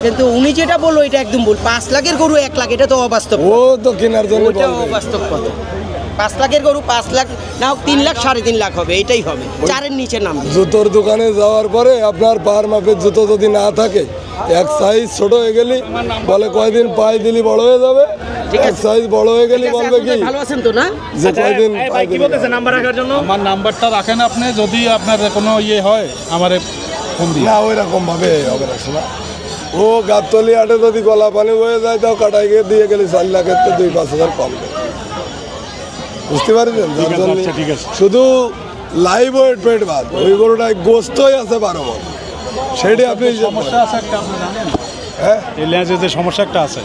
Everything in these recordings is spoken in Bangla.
কিন্তু উনি যেটা বললো এটা একদম ভুল। 5 লাখের গরু 1 লাখ, এটা তো অবাস্তব। ও তো কেনার জন্য অবাস্তব কথা। 5 লাখের গরু 5 লাখ না হোক 3 লাখ 3.5 লাখ হবে, এটাই হবে, 4-এর নিচে নামবে। জুতোর দোকানে যাওয়ার পরে আপনার পার মাপের জুতো যদি না থাকে, এক সাইজ ছোট হয়ে গেলি বলে কয়দিন পায়ে দিলি বড় হয়ে যাবে, এক সাইজ বড় হয়ে গেলি বলবে কি ভালো আছেন তো না, যে কয়দিন কি বলতেছে নাম্বার রাখার জন্য? আমার নাম্বারটা রাখেন আপনি, যদি আপনার কোনো ইয়ে হয় আমার ফোন দিন। না ওই রকম ভাবে হবে না শোনা। ও গাবতলি হাটে যদি গলা পানি হয়ে যায় তাও কাটাই গিয়ে দিয়ে গেলি 4 লাখের তো 2-5 হাজার কম দেবে, বুঝতে পারছেন? যার জন্য ঠিক আছে। শুধু লাইভ ওয়েট পেট বাদ, ওই গরুটায় গোস্তই আছে 12 মণ, সেটি আপনি সমস্যা আছে একটা, আপনি জানেন? হ্যাঁ, এই লেজে যে সমস্যা একটা আছে,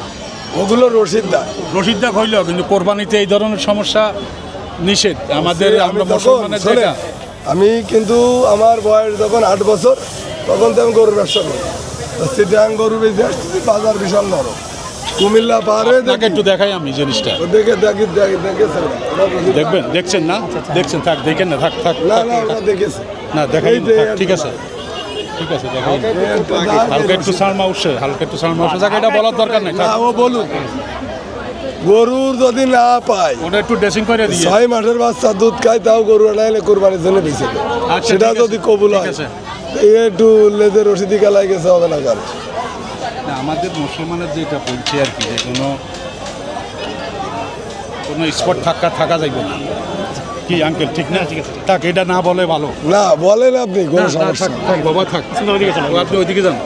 ওগুলো রশিদদা রশিদদা হইল, কিন্তু কোরবানিতে এই ধরনের সমস্যা নিষেধ আমাদের। আমরা তখন মুসলমানের শোনেন, যেটা আমি কিন্তু আমার বয়স যখন 8 বছর তখন তো আমি গরুর ব্যবসা করি, তো চিটাং গরু বেঁচে আসতেছি, বাজার বিশাল নরম, কুমিল্লা পার হয়ে আপনাকে একটু দেখাই আমি জিনিসটা, দেখে দেখেছেন? দেখবেন? দেখছেন না? দেখছেন, থাক দেখেন না, থাক থাক না না ওটা দেখেছে না, দেখাই এই যে ঠিক আছে, ঠিক আছে, দেখাই। একটা হালকা একটু সারমা উঠছে, হালকা একটু সারমা উঠছে, যাকে এটা বলার দরকার নেই। না ও বলুক, গরুর যদি না পায়, ওটা একটু ড্রেসিং করে দিয়ে 6 মাসের বাচ্চা দুধ খায় তাও গরু আনাইলে কোরবানির জন্য বেঁচে দেয়, আচ্ছা, সেটা ঠিক আছে, যদি কবুল ঠিক হয়। আছে। এই একটু লেজের রশিদি খেলায় গেছে হবে না কার? না, আমাদের মুসলমানের যেটা বলছে আর কি, যে কোনো স্পট থাকা যাইবে না, কি আঙ্কেল? ঠিক না? ঠিক আছে, থাক, এটা না বলে ভালো। না বলেন আপনি, কোনো না, সমস্যা থাক, থাক বাবা, থাক, আপনি ওইদিকে যান।